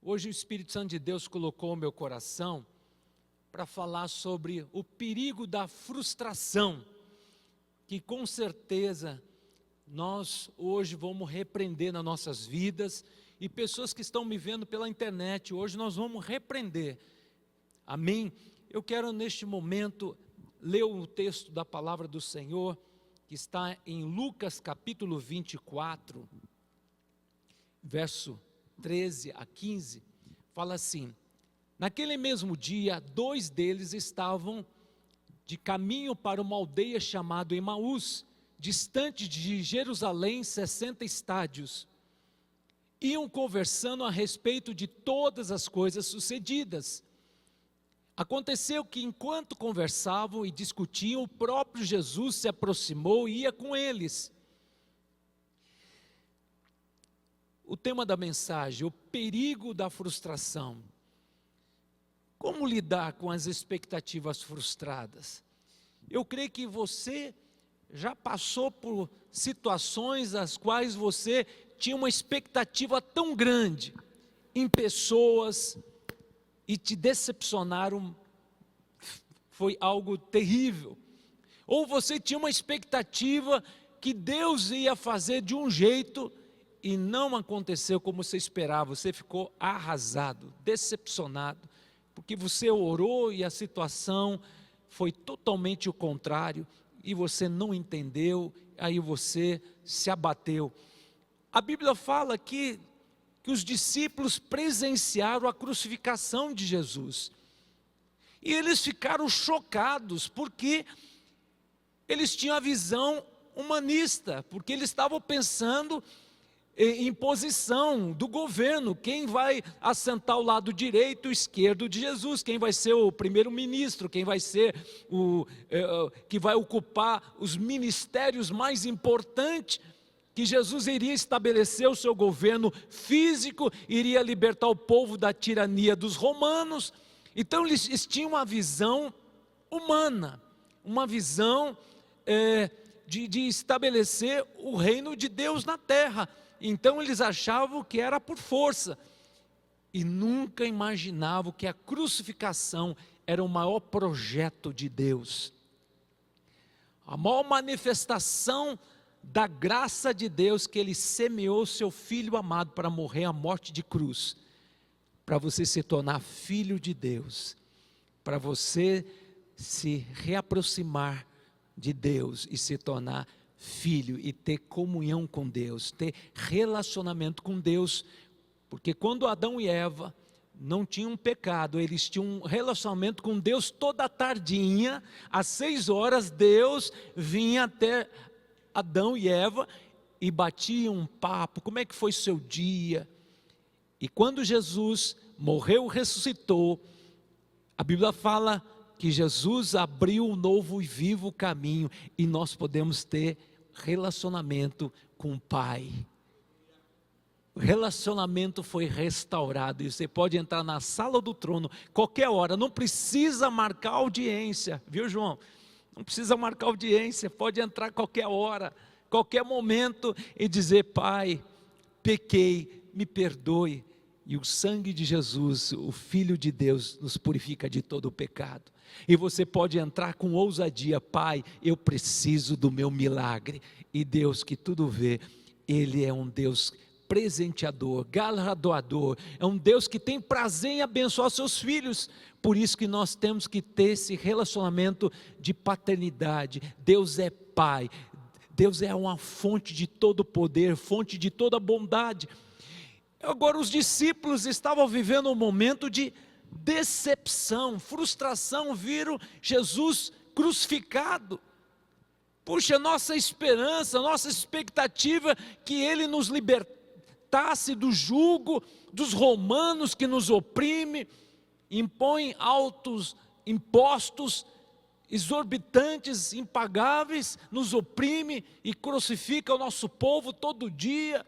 Hoje o Espírito Santo de Deus colocou no meu coração para falar sobre o perigo da frustração, que com certeza nós hoje vamos repreender nas nossas vidas, e pessoas que estão me vendo pela internet, hoje nós vamos repreender, amém? Eu quero neste momento ler o texto da palavra do Senhor, que está em Lucas capítulo 24, verso 13 a 15, fala assim: naquele mesmo dia, 2 deles estavam de caminho para uma aldeia chamada Emaús, distante de Jerusalém 60 estádios. Iam conversando a respeito de todas as coisas sucedidas. Aconteceu que enquanto conversavam e discutiam, o próprio Jesus se aproximou e ia com eles. O tema da mensagem: o perigo da frustração. Como lidar com as expectativas frustradas? Eu creio que você já passou por situações as quais você tinha uma expectativa tão grande em pessoas e te decepcionaram, foi algo terrível. Ou você tinha uma expectativa que Deus ia fazer de um jeito e não aconteceu como você esperava, você ficou arrasado, decepcionado, porque você orou e a situação foi totalmente o contrário, e você não entendeu, aí você se abateu. A Bíblia fala aqui que os discípulos presenciaram a crucificação de Jesus, e eles ficaram chocados, porque eles tinham a visão humanista, porque eles estavam pensando em posição do governo, quem vai assentar o lado direito e esquerdo de Jesus, quem vai ser o primeiro-ministro, quem vai ser que vai ocupar os ministérios mais importantes, que Jesus iria estabelecer o seu governo físico, iria libertar o povo da tirania dos romanos. Então eles tinham uma visão humana, uma visão de estabelecer o reino de Deus na terra. Então eles achavam que era por força, e nunca imaginavam que a crucificação era o maior projeto de Deus, a maior manifestação da graça de Deus, que Ele semeou seu Filho amado para morrer a morte de cruz, para você se tornar filho de Deus, para você se reaproximar de Deus e se tornar filho e ter comunhão com Deus, ter relacionamento com Deus, porque quando Adão e Eva não tinham pecado, eles tinham um relacionamento com Deus toda a tardinha, às 6 horas Deus vinha até Adão e Eva e batia um papo: como é que foi seu dia? E quando Jesus morreu, ressuscitou, a Bíblia fala que Jesus abriu um novo e vivo caminho, e nós podemos ter relacionamento com o Pai. O relacionamento foi restaurado, e você pode entrar na sala do trono qualquer hora, não precisa marcar audiência, viu, João? Não precisa marcar audiência, pode entrar qualquer hora, qualquer momento, e dizer: Pai, pequei, me perdoe. E o sangue de Jesus, o Filho de Deus, nos purifica de todo o pecado. E você pode entrar com ousadia: Pai, eu preciso do meu milagre. E Deus, que tudo vê, Ele é um Deus presenteador, galardoador, é um Deus que tem prazer em abençoar seus filhos. Por isso que nós temos que ter esse relacionamento de paternidade. Deus é Pai, Deus é uma fonte de todo poder, fonte de toda bondade. Agora os discípulos estavam vivendo um momento de decepção, frustração, viram Jesus crucificado. Puxa, nossa esperança, nossa expectativa que Ele nos libertasse do jugo dos romanos que nos oprime, impõem altos impostos exorbitantes, impagáveis, nos oprime e crucifica o nosso povo todo dia.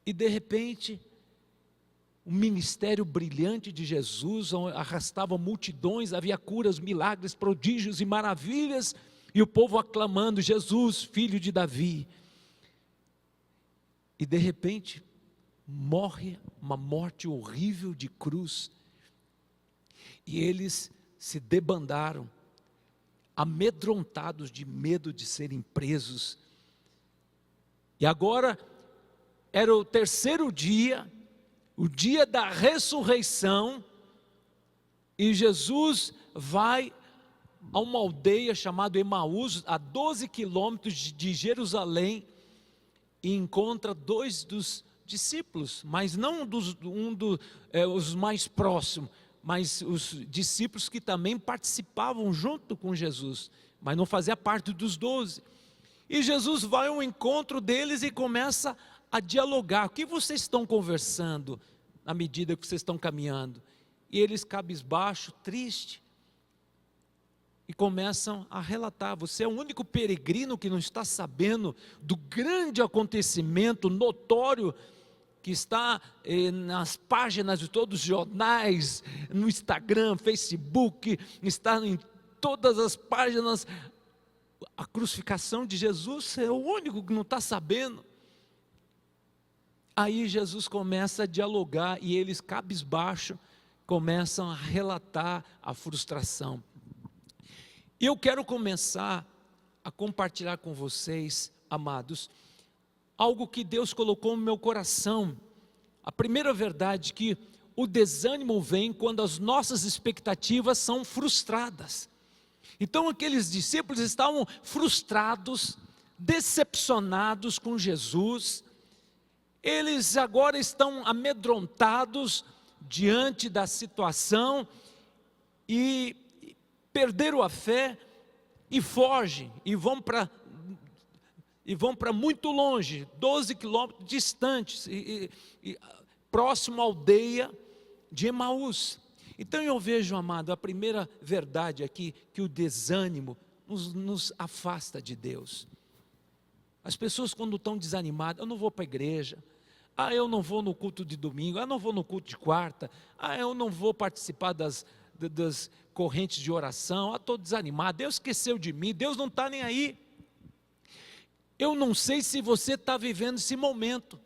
E de repente, o ministério brilhante de Jesus arrastava multidões, havia curas, milagres, prodígios e maravilhas, e o povo aclamando: Jesus, filho de Davi. E de repente, morre uma morte horrível de cruz, e eles se debandaram, amedrontados de medo de serem presos. E agora era o terceiro dia, o dia da ressurreição, e Jesus vai a uma aldeia chamada Emaús, a 12 quilômetros de Jerusalém, e encontra dois dos discípulos, mas não os mais próximos, mas os discípulos que também participavam junto com Jesus, mas não fazia parte dos 12. E Jesus vai ao encontro deles e começa a dialogar. O que vocês estão conversando na medida que vocês estão caminhando? E eles, cabisbaixo, triste, e começam a relatar: você é o único peregrino que não está sabendo do grande acontecimento notório que está nas páginas de todos os jornais, no Instagram, Facebook, está em todas as páginas. A crucificação de Jesus, você é o único que não está sabendo. Aí Jesus começa a dialogar, e eles, cabisbaixo, começam a relatar a frustração. E eu quero começar a compartilhar com vocês, amados, algo que Deus colocou no meu coração. A primeira verdade é que o desânimo vem quando as nossas expectativas são frustradas. Então aqueles discípulos estavam frustrados, decepcionados com Jesus. Eles agora estão amedrontados diante da situação e perderam a fé e fogem e vão para muito longe, 12 quilômetros distantes, próximo à aldeia de Emaús. Então eu vejo, amado, a primeira verdade aqui, que o desânimo nos afasta de Deus. As pessoas, quando estão desanimadas: eu não vou para a igreja, eu não vou no culto de domingo, eu não vou no culto de quarta, eu não vou participar das correntes de oração, estou desanimado, Deus esqueceu de mim, Deus não está nem aí. Eu não sei se você está vivendo esse momento.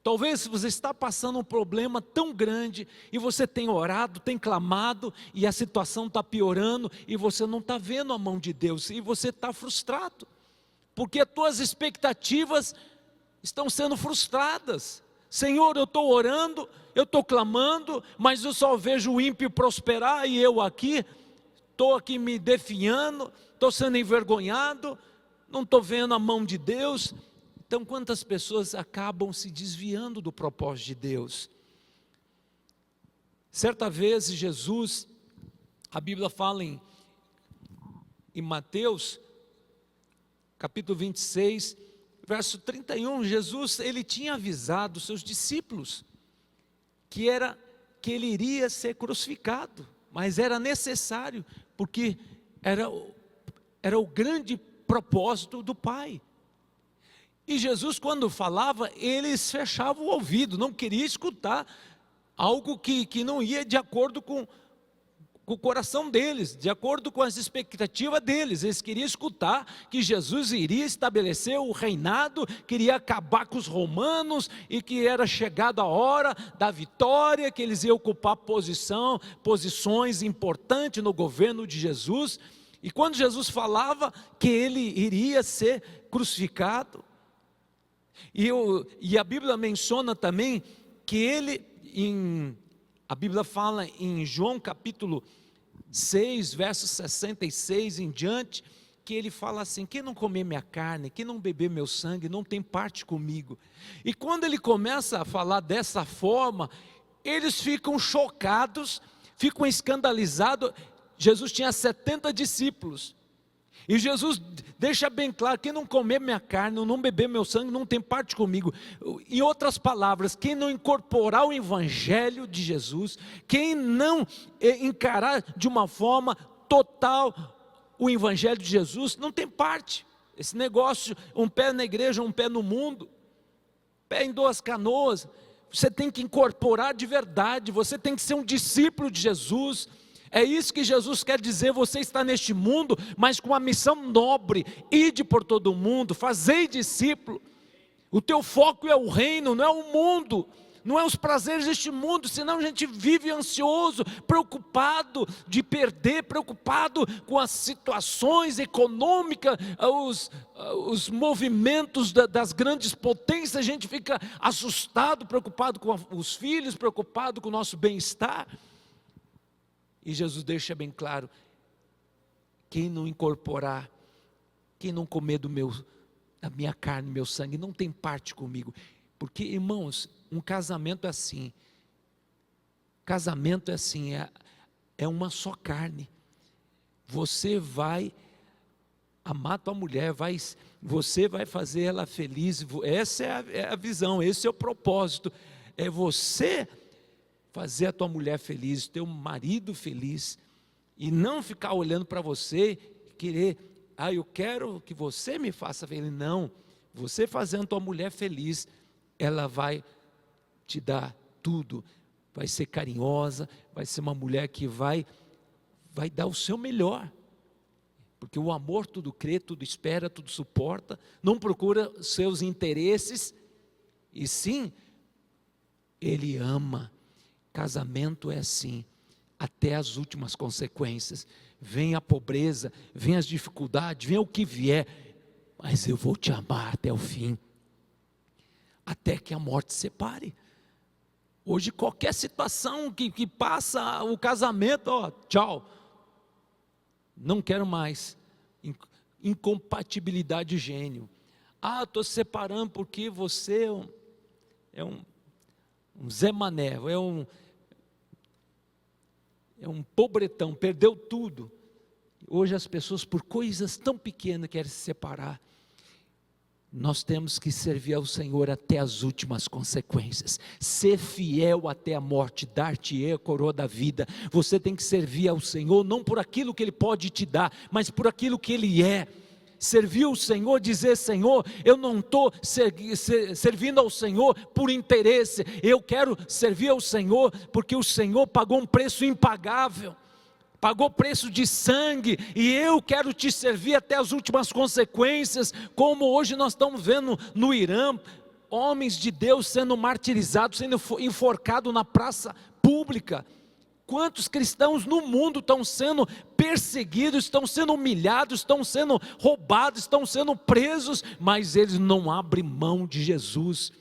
Talvez você está passando um problema tão grande, e você tem orado, tem clamado, e a situação está piorando, e você não está vendo a mão de Deus, e você está frustrado, porque as tuas expectativas estão sendo frustradas. Senhor, eu estou orando, eu estou clamando, mas eu só vejo o ímpio prosperar, e eu aqui, estou aqui me definhando, estou sendo envergonhado, não estou vendo a mão de Deus. Então quantas pessoas acabam se desviando do propósito de Deus? Certa vez Jesus, a Bíblia fala em Mateus, capítulo 26, verso 31, Jesus, ele tinha avisado os seus discípulos que ele iria ser crucificado, mas era necessário, porque era o grande propósito do Pai. E Jesus, quando falava, eles fechavam o ouvido, não queria escutar algo que não ia de acordo com o coração deles, de acordo com as expectativas deles. Eles queriam escutar que Jesus iria estabelecer o reinado, queria acabar com os romanos, e que era chegada a hora da vitória, que eles iam ocupar posições importantes no governo de Jesus. E quando Jesus falava que ele iria ser crucificado, e a Bíblia menciona também que ele, a Bíblia fala em João capítulo 6, verso 66 em diante, que ele fala assim: quem não comer minha carne, quem não beber meu sangue, não tem parte comigo. E quando ele começa a falar dessa forma, eles ficam chocados, ficam escandalizados. Jesus tinha 70 discípulos, e Jesus deixa bem claro: quem não comer minha carne, não beber meu sangue, não tem parte comigo. Em outras palavras, quem não incorporar o evangelho de Jesus, quem não encarar de uma forma total o evangelho de Jesus, não tem parte. Esse negócio, um pé na igreja, um pé no mundo, pé em duas canoas. Você tem que incorporar de verdade, você tem que ser um discípulo de Jesus. É isso que Jesus quer dizer: você está neste mundo, mas com uma missão nobre: ide por todo o mundo, fazei discípulo. O teu foco é o reino, não é o mundo. não é os prazeres deste mundo, senão a gente vive ansioso, preocupado de perder, preocupado com as situações econômicas, os movimentos das grandes potências, a gente fica assustado, preocupado com os filhos, preocupado com o nosso bem-estar. E Jesus deixa bem claro: quem não incorporar, quem não comer da minha carne, meu sangue, não tem parte comigo. Porque, irmãos, um casamento é assim. Casamento é assim, é uma só carne. Você vai amar tua mulher, você vai fazer ela feliz. Essa é a visão, esse é o propósito. É você fazer a tua mulher feliz, teu marido feliz. E não ficar olhando para você e querer, eu quero que você me faça feliz. Não, você fazendo tua mulher feliz, ela vai te dar tudo, vai ser carinhosa, vai ser uma mulher que vai dar o seu melhor, porque o amor tudo crê, tudo espera, tudo suporta, não procura seus interesses, e sim, ele ama. Casamento é assim, até as últimas consequências. Vem a pobreza, vem as dificuldades, vem o que vier, mas eu vou te amar até o fim, até que a morte separe. Hoje qualquer situação que passa o casamento, tchau, não quero mais. Incompatibilidade de gênio. Estou separando porque você é um Zé Mané, é um pobretão, perdeu tudo. Hoje as pessoas, por coisas tão pequenas, querem se separar. Nós temos que servir ao Senhor até as últimas consequências, ser fiel até a morte, dar-te-ei a coroa da vida. Você tem que servir ao Senhor, não por aquilo que Ele pode te dar, mas por aquilo que Ele é. Servir o Senhor, dizer: Senhor, eu não estou servindo ao Senhor por interesse, eu quero servir ao Senhor, porque o Senhor pagou um preço impagável, pagou preço de sangue, e eu quero te servir até as últimas consequências, como hoje nós estamos vendo no Irã, homens de Deus sendo martirizados, sendo enforcados na praça pública. Quantos cristãos no mundo estão sendo perseguidos, estão sendo humilhados, estão sendo roubados, estão sendo presos, mas eles não abrem mão de Jesus,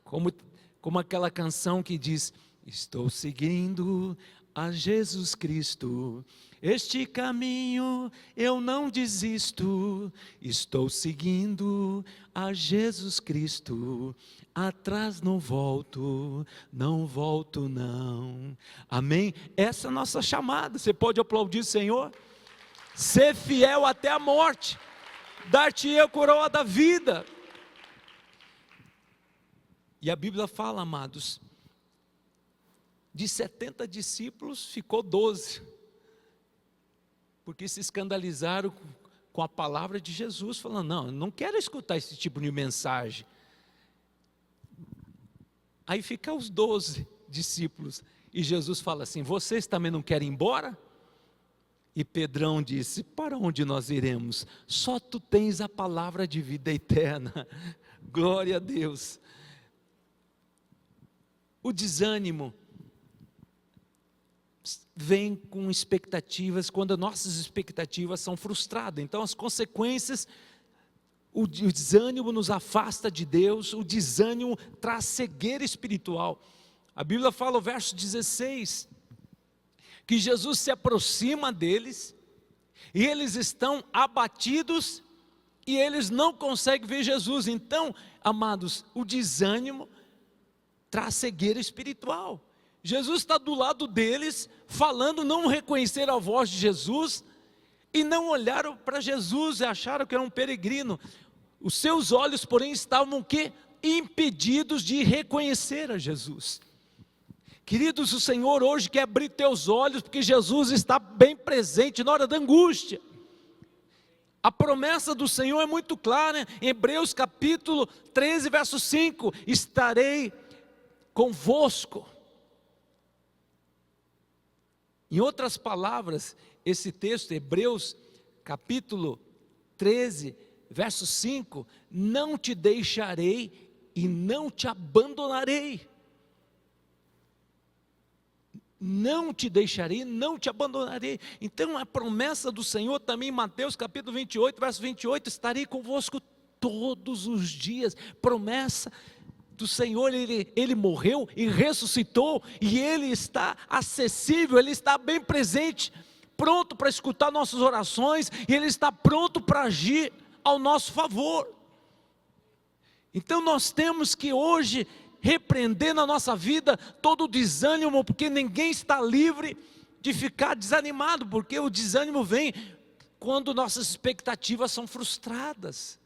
como aquela canção que diz: estou seguindo a Jesus Cristo, este caminho eu não desisto, estou seguindo a Jesus Cristo, atrás não volto não. Amém? Essa é a nossa chamada. Você pode aplaudir o Senhor? Ser fiel até a morte, dar-te-ei a coroa da vida. E a Bíblia fala, amados, de 70 discípulos ficou 12, porque se escandalizaram com a palavra de Jesus, falando: não, eu não quero escutar esse tipo de mensagem. Aí fica os 12 discípulos, e Jesus fala assim: vocês também não querem ir embora? E Pedrão disse: para onde nós iremos? Só tu tens a palavra de vida eterna. Glória a Deus. O desânimo vem com expectativas, quando nossas expectativas são frustradas. Então as consequências, o desânimo nos afasta de Deus, o desânimo traz cegueira espiritual. A Bíblia fala, o verso 16, que Jesus se aproxima deles, e eles estão abatidos, e eles não conseguem ver Jesus. Então, amados, o desânimo traz cegueira espiritual. Jesus está do lado deles, falando, não reconheceram a voz de Jesus, e não olharam para Jesus, e acharam que era um peregrino. Os seus olhos, porém, estavam o quê? Impedidos de reconhecer a Jesus. Queridos, o Senhor hoje quer abrir teus olhos, porque Jesus está bem presente na hora da angústia. A promessa do Senhor é muito clara, né? Em Hebreus capítulo 13, verso 5, estarei convosco. Em outras palavras, esse texto, Hebreus capítulo 13, verso 5, não te deixarei e não te abandonarei. não te deixarei, não te abandonarei. Então a promessa do Senhor também em Mateus capítulo 28, verso 28, estarei convosco todos os dias. Promessa do Senhor, ele morreu e ressuscitou, e Ele está acessível, Ele está bem presente, pronto para escutar nossas orações, e Ele está pronto para agir ao nosso favor. Então nós temos que hoje repreender na nossa vida todo o desânimo, porque ninguém está livre de ficar desanimado, porque o desânimo vem quando nossas expectativas são frustradas.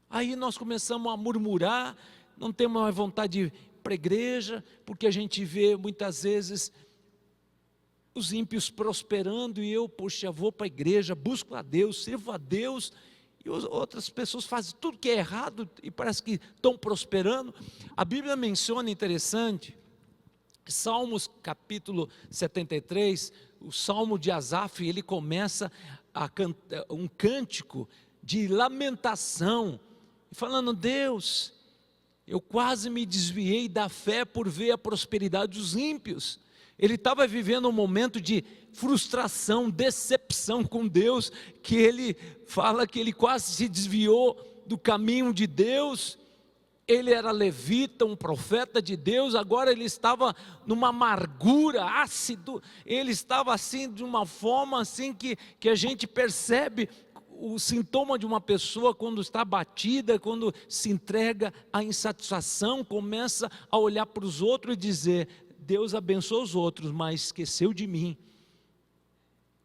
Aí nós começamos a murmurar, não temos mais vontade de ir para a igreja, porque a gente vê muitas vezes os ímpios prosperando, e eu, poxa, vou para a igreja, busco a Deus, sirvo a Deus, e outras pessoas fazem tudo que é errado e parece que estão prosperando. A Bíblia menciona, interessante, Salmos capítulo 73, o Salmo de Asaf, ele começa a cantar um cântico de lamentação, falando: Deus, eu quase me desviei da fé por ver a prosperidade dos ímpios. Ele estava vivendo um momento de frustração, decepção com Deus, que ele fala que ele quase se desviou do caminho de Deus. Ele era levita, um profeta de Deus, agora ele estava numa amargura, ácido, ele estava assim, de uma forma assim que a gente percebe o sintoma de uma pessoa quando está abatida, quando se entrega à insatisfação, começa a olhar para os outros e dizer: Deus abençoa os outros, mas esqueceu de mim.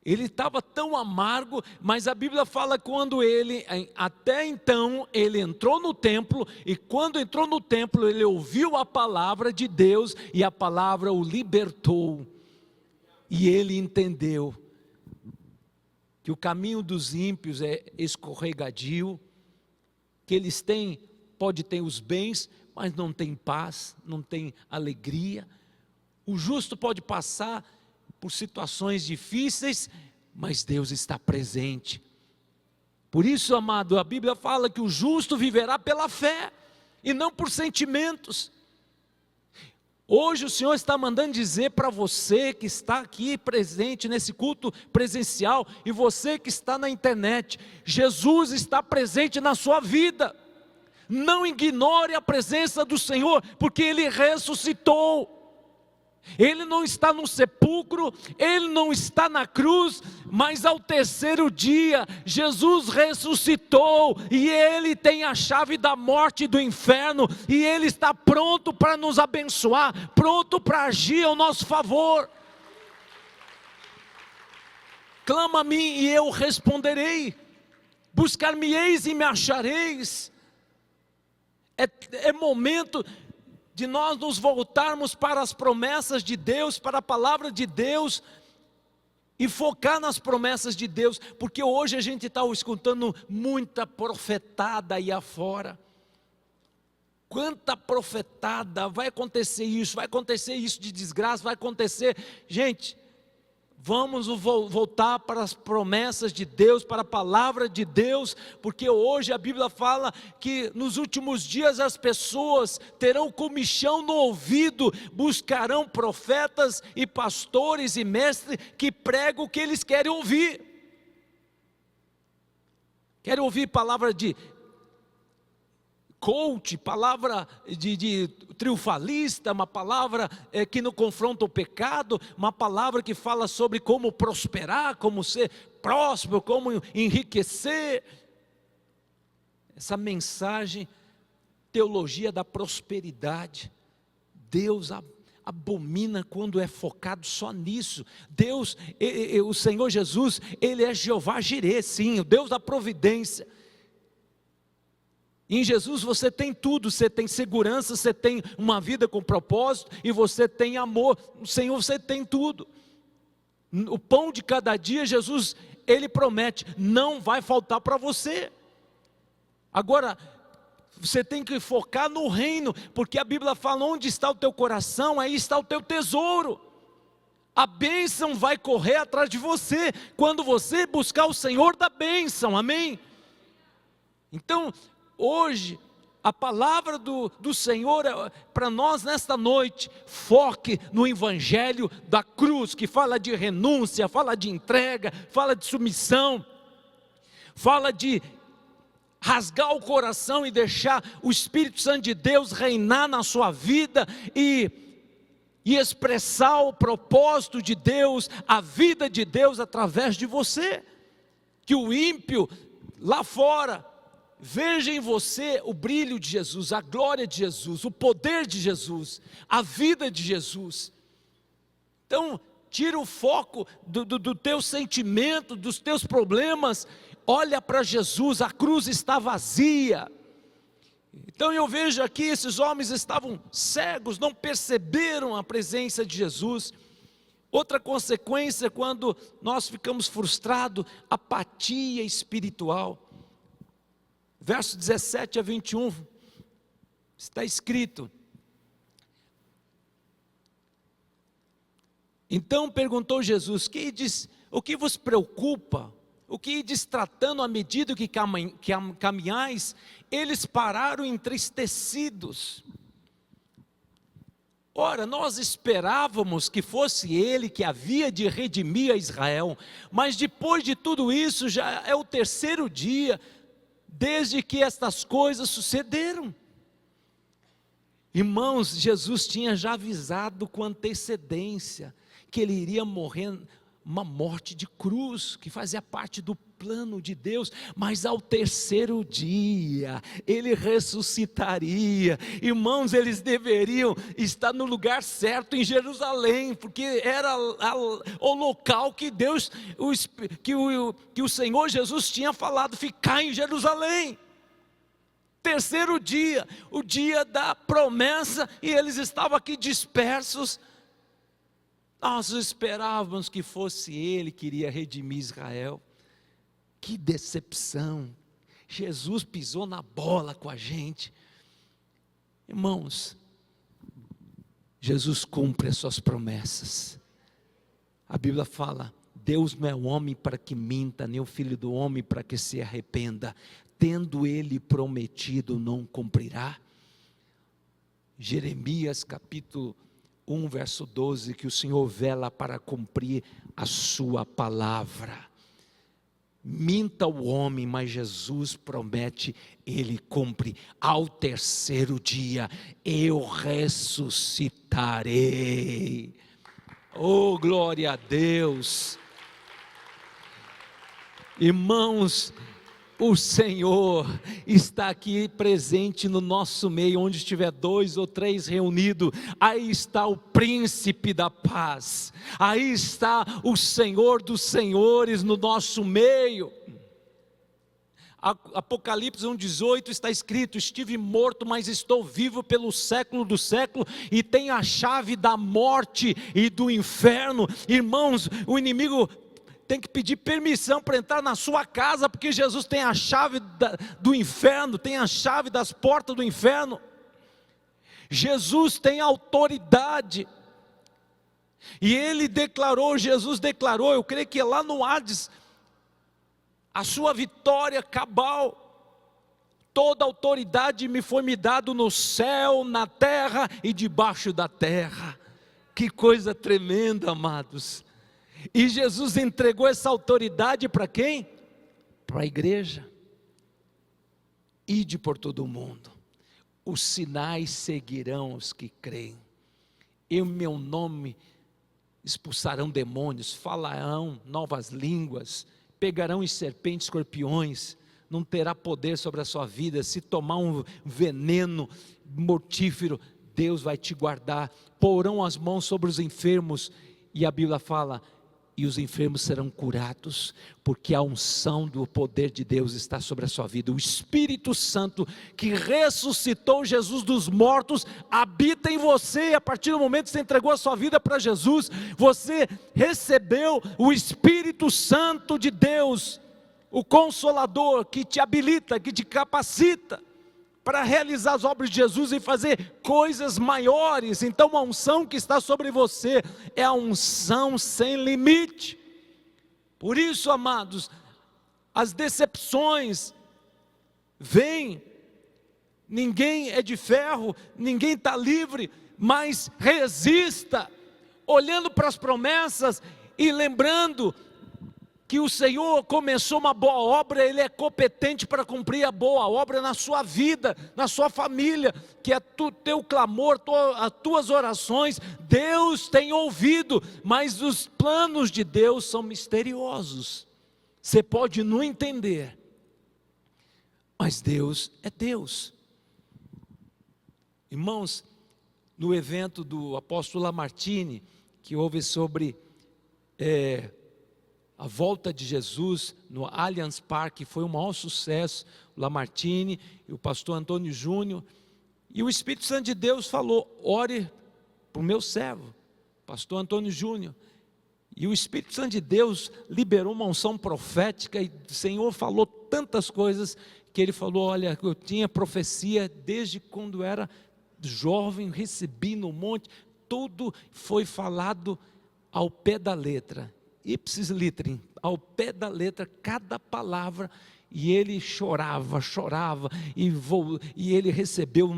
Ele estava tão amargo, mas a Bíblia fala quando ele, até então, ele entrou no templo, e quando entrou no templo, ele ouviu a palavra de Deus, e a palavra o libertou, e ele entendeu que o caminho dos ímpios é escorregadio, que eles pode ter os bens, mas não tem paz, não tem alegria. O justo pode passar por situações difíceis, mas Deus está presente. Por isso, amado, a Bíblia fala que o justo viverá pela fé, e não por sentimentos. Hoje o Senhor está mandando dizer para você que está aqui presente nesse culto presencial, e você que está na internet: Jesus está presente na sua vida. Não ignore a presença do Senhor, porque Ele ressuscitou. Ele não está no sepulcro, Ele não está na cruz, mas ao terceiro dia, Jesus ressuscitou, e Ele tem a chave da morte e do inferno, e Ele está pronto para nos abençoar, pronto para agir ao nosso favor. Clama a mim e eu responderei, buscar-me-eis e me achareis. É momento de nós nos voltarmos para as promessas de Deus, para a palavra de Deus, e focar nas promessas de Deus, porque hoje a gente está escutando muita profetada aí afora. Quanta profetada, vai acontecer isso de desgraça, vai acontecer. Gente, vamos voltar para as promessas de Deus, para a palavra de Deus, porque hoje a Bíblia fala que nos últimos dias as pessoas terão comichão no ouvido, buscarão profetas e pastores e mestres que pregam o que eles querem ouvir. Querem ouvir palavra de coach, palavra de triunfalista, uma palavra que não confronta o pecado, uma palavra que fala sobre como prosperar, como ser próspero, como enriquecer. Essa mensagem, teologia da prosperidade, Deus abomina quando é focado só nisso. Deus, o Senhor Jesus, Ele é Jeová Jirê, sim, o Deus da providência. Em Jesus você tem tudo, você tem segurança, você tem uma vida com propósito, e você tem amor. No Senhor você tem tudo. O pão de cada dia, Jesus, Ele promete, não vai faltar para você. Agora, você tem que focar no reino, porque a Bíblia fala: onde está o teu coração, aí está o teu tesouro. A bênção vai correr atrás de você, quando você buscar o Senhor da bênção, amém? Então, hoje, A palavra do Senhor para nós nesta noite, foque no Evangelho da cruz, que fala de renúncia, fala de entrega, fala de submissão, fala de rasgar o coração e deixar o Espírito Santo de Deus reinar na sua vida e expressar o propósito de Deus, a vida de Deus através de você. Que o ímpio lá fora veja em você o brilho de Jesus, a glória de Jesus, o poder de Jesus, a vida de Jesus. Então, tira o foco do teu sentimento, dos teus problemas, olha para Jesus, a cruz está vazia. Então eu vejo aqui, esses homens estavam cegos, não perceberam a presença de Jesus. Outra consequência, quando nós ficamos frustrados, apatia espiritual. Verso 17 a 21, está escrito: então perguntou Jesus, o que vos preocupa? O que ides tratando à medida que caminhais? Eles pararam entristecidos. Ora, nós esperávamos que fosse ele que havia de redimir a Israel, mas depois de tudo isso, já é o terceiro dia desde que estas coisas sucederam. Irmãos, Jesus tinha já avisado com antecedência que ele iria morrer uma morte de cruz, que fazia parte do plano de Deus, mas ao terceiro dia ele ressuscitaria. Irmãos, eles deveriam estar no lugar certo em Jerusalém, porque era o local que Deus, que o Senhor Jesus tinha falado, ficar em Jerusalém. Terceiro dia, o dia da promessa, e eles estavam aqui dispersos. Nós esperávamos que fosse ele que iria redimir Israel. Que decepção! Jesus pisou na bola com a gente. Irmãos, Jesus cumpre as suas promessas. A Bíblia fala: Deus não é homem para que minta, nem o filho do homem para que se arrependa. Tendo ele prometido, não cumprirá. Jeremias capítulo 1, verso 12, que o Senhor vela para cumprir a sua palavra. Minta o homem, mas Jesus promete, ele cumpre. Ao terceiro dia eu ressuscitarei. Oh, glória a Deus. Irmãos, o Senhor está aqui presente no nosso meio. Onde estiver 2 ou 3 reunidos, aí está o príncipe da paz, aí está o Senhor dos senhores no nosso meio. Apocalipse 1,18 está escrito: estive morto, mas estou vivo pelo século do século, e tenho a chave da morte e do inferno. Irmãos, o inimigo tem que pedir permissão para entrar na sua casa, porque Jesus tem a chave do inferno, tem a chave das portas do inferno. Jesus tem autoridade, e ele declarou, Jesus declarou, eu creio que é lá no Hades, a sua vitória cabal. Toda autoridade me foi dado no céu, na terra e debaixo da terra. Que coisa tremenda, amados. E Jesus entregou essa autoridade para quem? Para a igreja. Ide por todo o mundo, os sinais seguirão os que creem. Em meu nome expulsarão demônios, falarão novas línguas, pegarão em serpentes, escorpiões, não terá poder sobre a sua vida. Se tomar um veneno mortífero, Deus vai te guardar. Porão as mãos sobre os enfermos, e a Bíblia fala: e os enfermos serão curados, porque a unção do poder de Deus está sobre a sua vida. O Espírito Santo que ressuscitou Jesus dos mortos habita em você, e a partir do momento que você entregou a sua vida para Jesus, você recebeu o Espírito Santo de Deus, o Consolador, que te habilita, que te capacita para realizar as obras de Jesus e fazer coisas maiores. Então a unção que está sobre você é a unção sem limite. Por isso, amados, as decepções vêm ninguém é de ferro, ninguém está livre, mas resista, olhando para as promessas e lembrando que o Senhor começou uma boa obra, Ele é competente para cumprir a boa obra na sua vida, na sua família, que é teu clamor, as tuas orações, Deus tem ouvido, mas os planos de Deus são misteriosos, você pode não entender, mas Deus é Deus. Irmãos, no evento do apóstolo Lamartine, que houve sobre a volta de Jesus no Allianz Parque, foi um maior sucesso, o Lamartine e o pastor Antônio Júnior, e o Espírito Santo de Deus falou, ore para o meu servo, pastor Antônio Júnior, e o Espírito Santo de Deus liberou uma unção profética, e o Senhor falou tantas coisas, que ele falou, olha, eu tinha profecia desde quando era jovem, recebi no monte, tudo foi falado ao pé da letra, ipsis literim, ao pé da letra, cada palavra, e ele chorava, e ele recebeu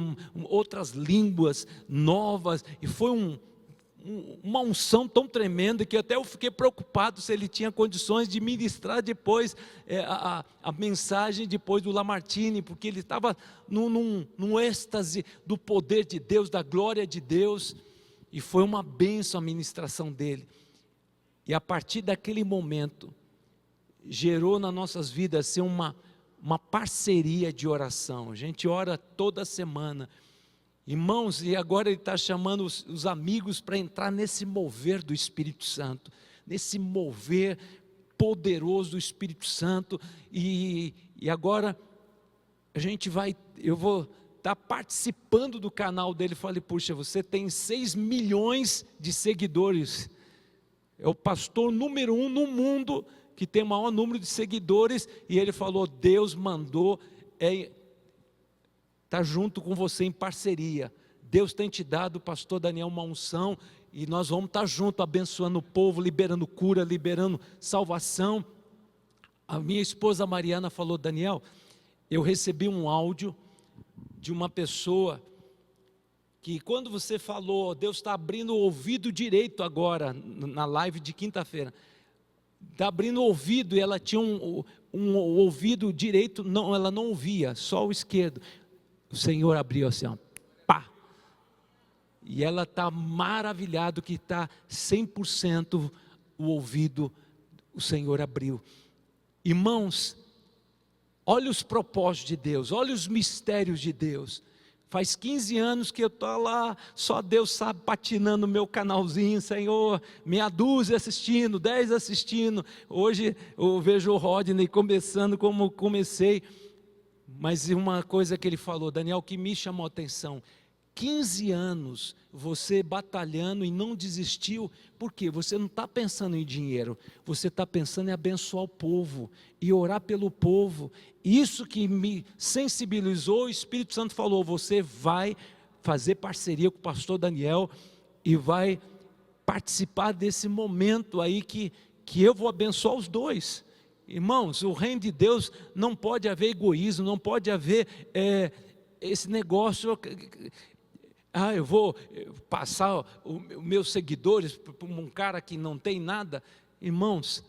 outras línguas novas, e foi uma unção tão tremenda, que até eu fiquei preocupado se ele tinha condições de ministrar depois, a mensagem depois do Lamartine, porque ele estava num êxtase do poder de Deus, da glória de Deus, e foi uma bênção a ministração dele. E a partir daquele momento, gerou nas nossas vidas ser uma parceria de oração. A gente ora toda semana. Irmãos, e agora ele está chamando os amigos para entrar nesse mover do Espírito Santo, nesse mover poderoso do Espírito Santo. E agora eu vou estar participando do canal dele. Falei, puxa, você tem 6 milhões de seguidores. É o pastor número 1 no mundo que tem o maior número de seguidores, e ele falou, Deus mandou estar junto com você em parceria. Deus tem te dado, pastor Daniel, uma unção, e nós vamos estar juntos, abençoando o povo, liberando cura, liberando salvação. A minha esposa Mariana falou, Daniel, eu recebi um áudio de uma pessoa que quando você falou, Deus está abrindo o ouvido direito agora, na live de quinta-feira, está abrindo o ouvido, e ela tinha um ouvido direito, não, ela não ouvia, só o esquerdo, o Senhor abriu assim, ó, pá, e ela está maravilhada que está 100% o ouvido, o Senhor abriu. Irmãos, olha os propósitos de Deus, olha os mistérios de Deus. Faz 15 anos que eu estou lá, só Deus sabe, patinando o meu canalzinho, Senhor, meia dúzia assistindo, 10 assistindo. Hoje eu vejo o Rodney começando como comecei, mas uma coisa que ele falou, Daniel, que me chamou a atenção, 15 anos você batalhando e não desistiu, porque você não está pensando em dinheiro, você está pensando em abençoar o povo, e orar pelo povo. Isso que me sensibilizou, o Espírito Santo falou, você vai fazer parceria com o pastor Daniel, e vai participar desse momento aí, que eu vou abençoar os dois. Irmãos, o reino de Deus não pode haver egoísmo, não pode haver esse negócio, eu vou passar os meus seguidores para um cara que não tem nada. Irmãos,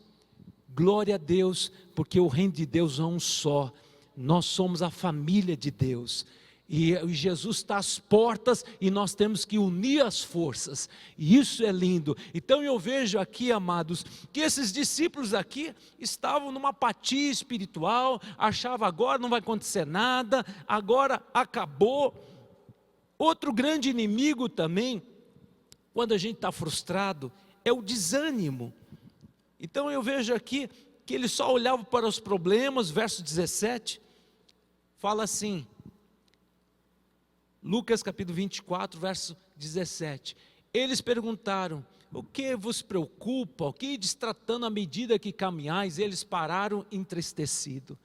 glória a Deus, porque o reino de Deus é um só, nós somos a família de Deus, e Jesus está às portas, e nós temos que unir as forças, e isso é lindo. Então eu vejo aqui, amados, que esses discípulos aqui estavam numa apatia espiritual, achavam agora não vai acontecer nada, agora acabou. Outro grande inimigo também, quando a gente está frustrado, é o desânimo. Então eu vejo aqui que ele só olhava para os problemas, verso 17, fala assim, Lucas capítulo 24, verso 17, eles perguntaram, o que vos preocupa, o que distratando à medida que caminhais? Eles pararam entristecidos.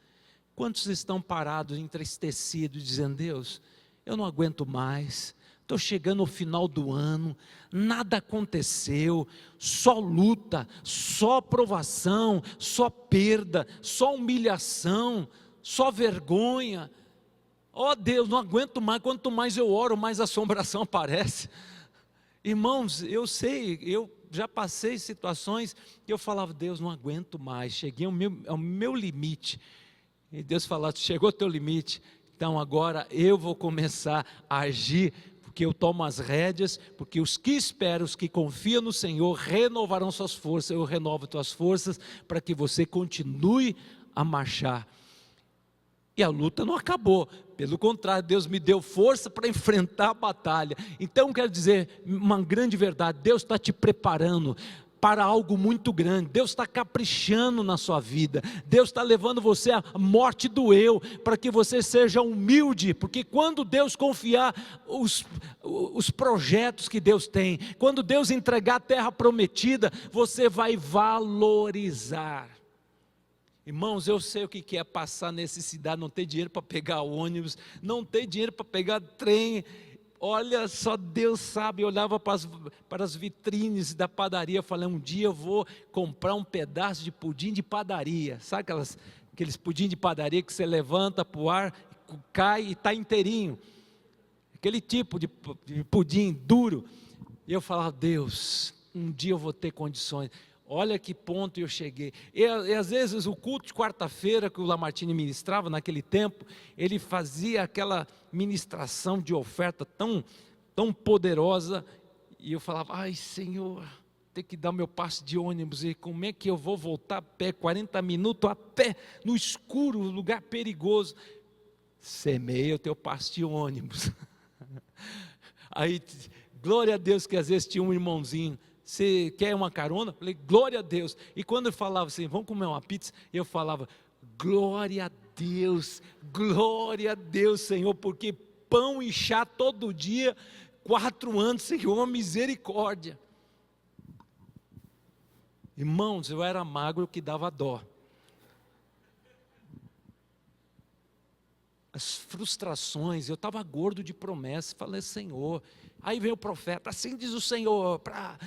Quantos estão parados, entristecidos, dizendo, Deus, eu não aguento mais, estou chegando ao final do ano, nada aconteceu, só luta, só provação, só perda, só humilhação, só vergonha. Ó Deus, não aguento mais, quanto mais eu oro, mais assombração aparece. Irmãos, eu sei, eu já passei situações que eu falava, Deus, não aguento mais, cheguei ao meu limite. E Deus falava, chegou ao teu limite, então agora eu vou começar a agir, porque eu tomo as rédeas, porque os que esperam, os que confiam no Senhor, renovarão suas forças, eu renovo tuas forças, para que você continue a marchar. E a luta não acabou, pelo contrário, Deus me deu força para enfrentar a batalha. Então quero dizer, uma grande verdade, Deus está te preparando para algo muito grande, Deus está caprichando na sua vida, Deus está levando você à morte do eu, para que você seja humilde, porque quando Deus confiar os projetos que Deus tem, quando Deus entregar a terra prometida, você vai valorizar. Irmãos, eu sei o que é passar necessidade, não ter dinheiro para pegar ônibus, não ter dinheiro para pegar trem. Olha, só Deus sabe. Eu olhava para as vitrines da padaria, falei, um dia eu vou comprar um pedaço de pudim de padaria. Sabe aqueles pudim de padaria que você levanta para o ar, cai e está inteirinho? Aquele tipo de pudim duro. E eu falava, Deus, um dia eu vou ter condições. Olha que ponto eu cheguei. E às vezes o culto de quarta-feira que o Lamartine ministrava naquele tempo, ele fazia aquela ministração de oferta tão poderosa, e eu falava, ai Senhor, ter que dar meu passe de ônibus, e como é que eu vou voltar a pé, 40 minutos a pé, no escuro, lugar perigoso. Semeia o teu passe de ônibus. Aí, glória a Deus que às vezes tinha um irmãozinho, você quer uma carona? Eu falei, glória a Deus. E quando eu falava assim, vamos comer uma pizza, eu falava, glória a Deus, Senhor, porque pão e chá todo dia, 4 anos, Senhor, misericórdia. Irmãos, eu era magro que dava dó. As frustrações, eu estava gordo de promessa, falei, Senhor. Aí vem o profeta, assim diz o Senhor,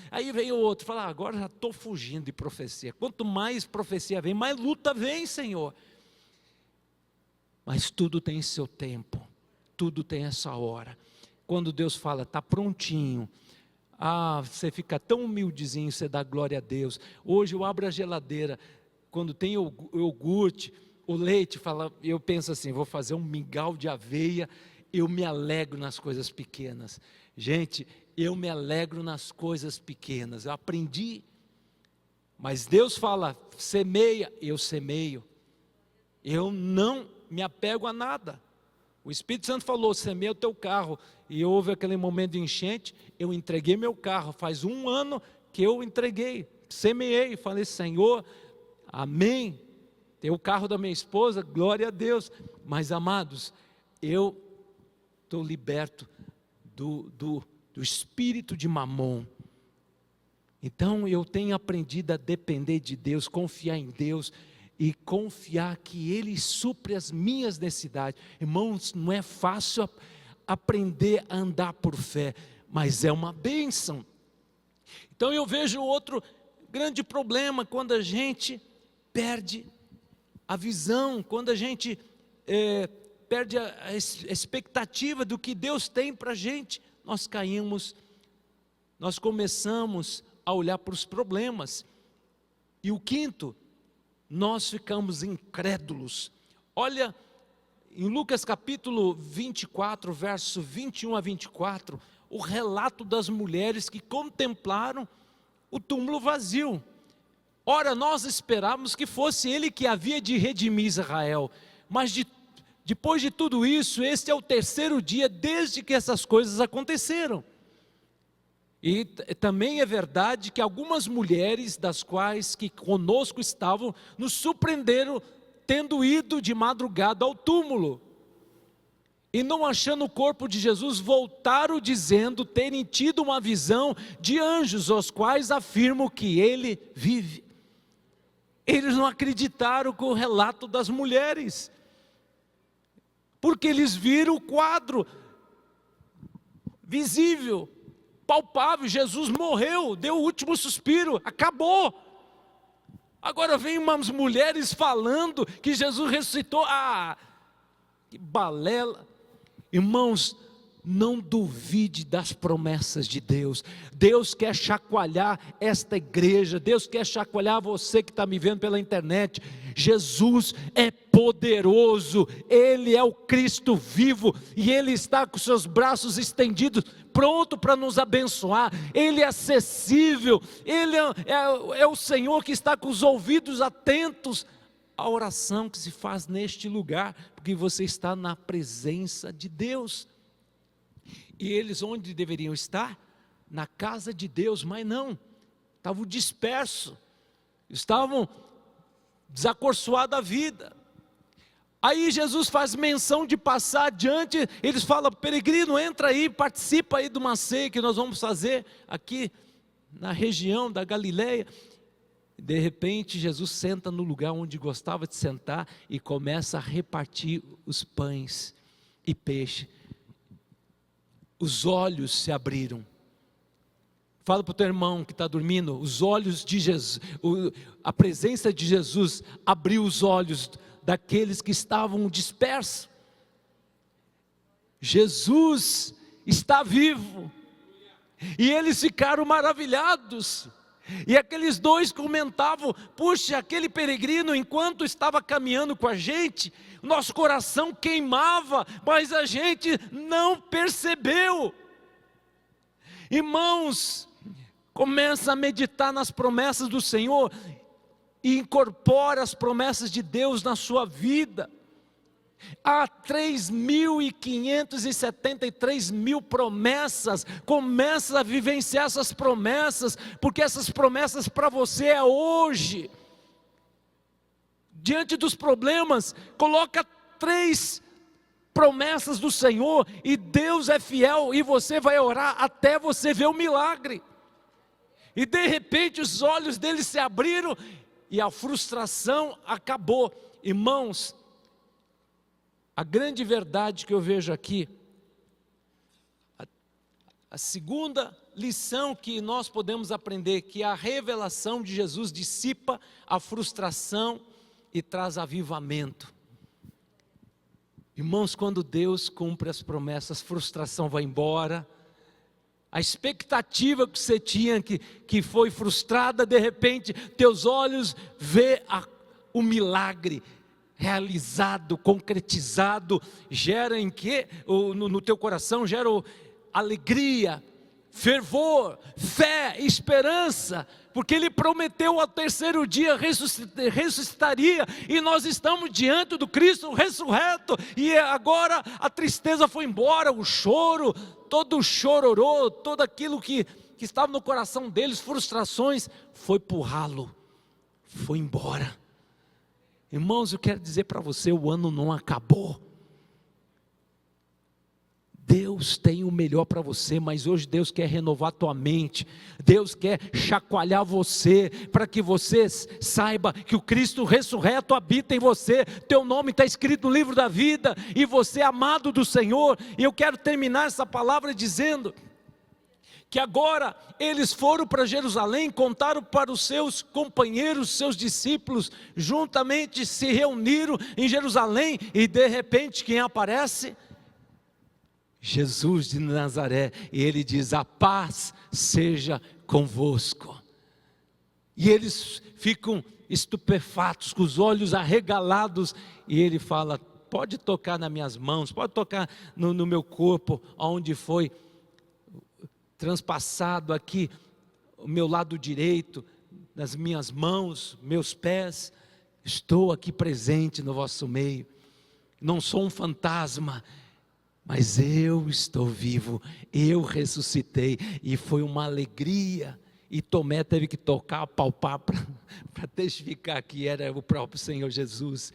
aí vem o outro, fala, agora já estou fugindo de profecia. Quanto mais profecia vem, mais luta vem, Senhor. Mas tudo tem seu tempo, tudo tem essa hora. Quando Deus fala, está prontinho, você fica tão humildezinho, você dá glória a Deus. Hoje eu abro a geladeira, quando tem o iogurte, o leite, eu penso assim, vou fazer um mingau de aveia, eu me alegro nas coisas pequenas. Gente, eu me alegro nas coisas pequenas, eu aprendi, mas Deus fala, semeia, eu semeio, eu não me apego a nada. O Espírito Santo falou, semeia o teu carro, e houve aquele momento de enchente, eu entreguei meu carro, faz 1 ano que eu entreguei, semeei, falei, Senhor, amém, tem o carro da minha esposa, glória a Deus, mas amados, eu estou liberto do espírito de Mamon. Então eu tenho aprendido a depender de Deus, confiar em Deus e confiar que Ele supre as minhas necessidades. Irmãos, não é fácil aprender a andar por fé, mas é uma bênção. Então eu vejo outro grande problema quando a gente perde a visão, quando a gente perde a expectativa do que Deus tem para a gente, nós caímos, nós começamos a olhar para os problemas. E o quinto, nós ficamos incrédulos. Olha, em Lucas capítulo 24, verso 21 a 24, o relato das mulheres que contemplaram o túmulo vazio. Ora, nós esperávamos que fosse ele que havia de redimir Israel, mas depois de tudo isso, este é o 3º dia desde que essas coisas aconteceram. E também é verdade que algumas mulheres das quais que conosco estavam, nos surpreenderam tendo ido de madrugada ao túmulo. E não achando o corpo de Jesus, voltaram dizendo terem tido uma visão de anjos, aos quais afirmam que ele vive. Eles não acreditaram com o relato das mulheres, porque eles viram o quadro visível, palpável, Jesus morreu, deu o último suspiro, acabou. Agora vem umas mulheres falando que Jesus ressuscitou, que balela. Irmãos, não duvide das promessas de Deus. Deus quer chacoalhar esta igreja, Deus quer chacoalhar você que está me vendo pela internet. Jesus é poderoso, Ele é o Cristo vivo, e Ele está com seus braços estendidos, pronto para nos abençoar. Ele é acessível, Ele é o Senhor que está com os ouvidos atentos à oração que se faz neste lugar, porque você está na presença de Deus. E eles onde deveriam estar? Na casa de Deus, mas não, estavam dispersos, estavam desacorçoados da vida. Aí Jesus faz menção de passar adiante, eles falam: peregrino, entra aí, participa aí de uma ceia que nós vamos fazer aqui na região da Galileia. De repente Jesus senta no lugar onde gostava de sentar e começa a repartir os pães e peixe. Os olhos se abriram. Fala para o teu irmão que está dormindo, os olhos de Jesus, a presença de Jesus abriu os olhos daqueles que estavam dispersos. Jesus está vivo, e eles ficaram maravilhados. E aqueles dois comentavam: puxa, aquele peregrino, enquanto estava caminhando com a gente, nosso coração queimava, mas a gente não percebeu. Irmãos, começa a meditar nas promessas do Senhor e incorpora as promessas de Deus na sua vida. Há 3.573.000 promessas. Começa a vivenciar essas promessas, porque essas promessas para você é hoje. Diante dos problemas, coloca 3 promessas do Senhor, e Deus é fiel, e você vai orar até você ver o milagre. E de repente os olhos dele se abriram, e a frustração acabou. Irmãos, a grande verdade que eu vejo aqui, a segunda lição que nós podemos aprender, que a revelação de Jesus dissipa a frustração e traz avivamento. Irmãos, quando Deus cumpre as promessas, a frustração vai embora. A expectativa que você tinha, que foi frustrada, de repente, teus olhos vê o milagre realizado, concretizado, gera em quê? No teu coração, gera alegria, fervor, fé, esperança, porque Ele prometeu ao terceiro dia ressuscitaria, e nós estamos diante do Cristo ressurreto, e agora a tristeza foi embora, o choro, todo o chororô, todo aquilo que estava no coração deles, frustrações, foi pro ralo, foi embora. Irmãos, eu quero dizer para você, o ano não acabou. Deus tem o melhor para você, mas hoje Deus quer renovar a tua mente, Deus quer chacoalhar você, para que você saiba que o Cristo ressurreto habita em você, teu nome está escrito no livro da vida, e você é amado do Senhor. E eu quero terminar essa palavra dizendo que agora eles foram para Jerusalém, contaram para os seus companheiros, seus discípulos, juntamente se reuniram em Jerusalém, e de repente quem aparece? Jesus de Nazaré, e Ele diz: a paz seja convosco. E eles ficam estupefatos, com os olhos arregalados, e Ele fala: pode tocar nas minhas mãos, pode tocar no meu corpo, onde foi transpassado aqui, o meu lado direito, nas minhas mãos, meus pés, estou aqui presente no vosso meio, não sou um fantasma, mas eu estou vivo, eu ressuscitei, e foi uma alegria, e Tomé teve que tocar, palpar, para testificar que era o próprio Senhor Jesus.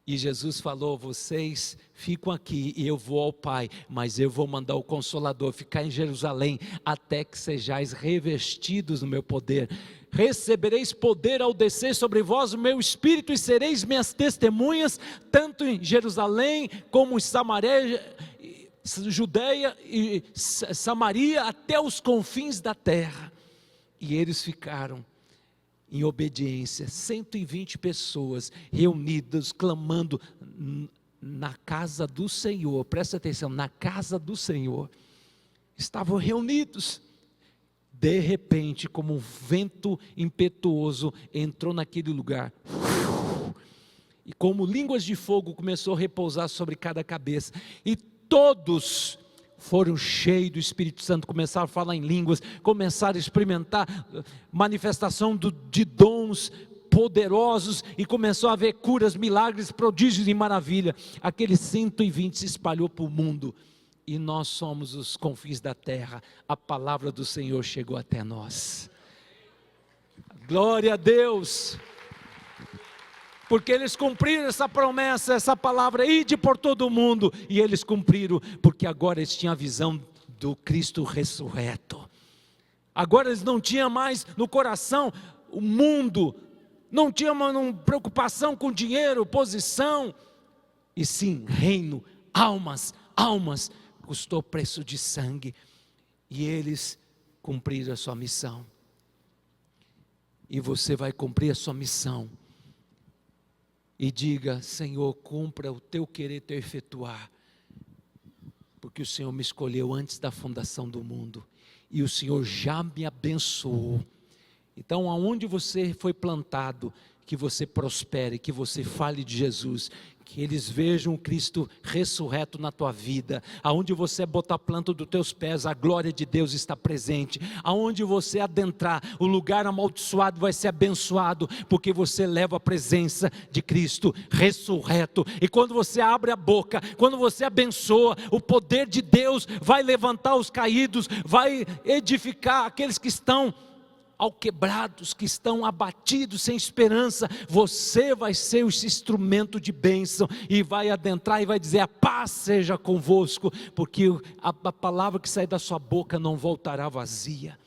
E Jesus falou: vocês ficam aqui e eu vou ao Pai, mas eu vou mandar o Consolador ficar em Jerusalém, até que sejais revestidos no meu poder. Recebereis poder ao descer sobre vós o meu Espírito, e sereis minhas testemunhas, tanto em Jerusalém, como em Samaria, Judeia e Samaria, até os confins da terra. E eles ficaram em obediência, 120 pessoas reunidas, clamando na casa do Senhor, presta atenção, na casa do Senhor, estavam reunidos. De repente, como um vento impetuoso, entrou naquele lugar, e como línguas de fogo começou a repousar sobre cada cabeça, e todos foram cheios do Espírito Santo, começaram a falar em línguas, começaram a experimentar manifestação de dons poderosos, e começou a haver curas, milagres, prodígios e maravilha. Aqueles 120 se espalhou para o mundo, e nós somos os confins da terra. A palavra do Senhor chegou até nós. Glória a Deus, porque eles cumpriram essa promessa, essa palavra, ide por todo o mundo, e eles cumpriram, porque agora eles tinham a visão do Cristo ressurreto. Agora eles não tinham mais no coração o mundo, não tinham uma preocupação com dinheiro, posição, e sim reino, almas, custou preço de sangue, e eles cumpriram a sua missão. E você vai cumprir a sua missão, e diga: Senhor, cumpra o teu querer, teu efetuar, porque o Senhor me escolheu antes da fundação do mundo, e o Senhor já me abençoou. Então, aonde você foi plantado, que você prospere, que você fale de Jesus, que eles vejam o Cristo ressurreto na tua vida. Aonde você botar a planta dos teus pés, a glória de Deus está presente. Aonde você adentrar, o lugar amaldiçoado vai ser abençoado, porque você leva a presença de Cristo ressurreto. E quando você abre a boca, quando você abençoa, o poder de Deus vai levantar os caídos, vai edificar aqueles que estão alquebrados, que estão abatidos, sem esperança. Você vai ser esse instrumento de bênção, e vai adentrar e vai dizer: a paz seja convosco, porque a palavra que sai da sua boca não voltará vazia.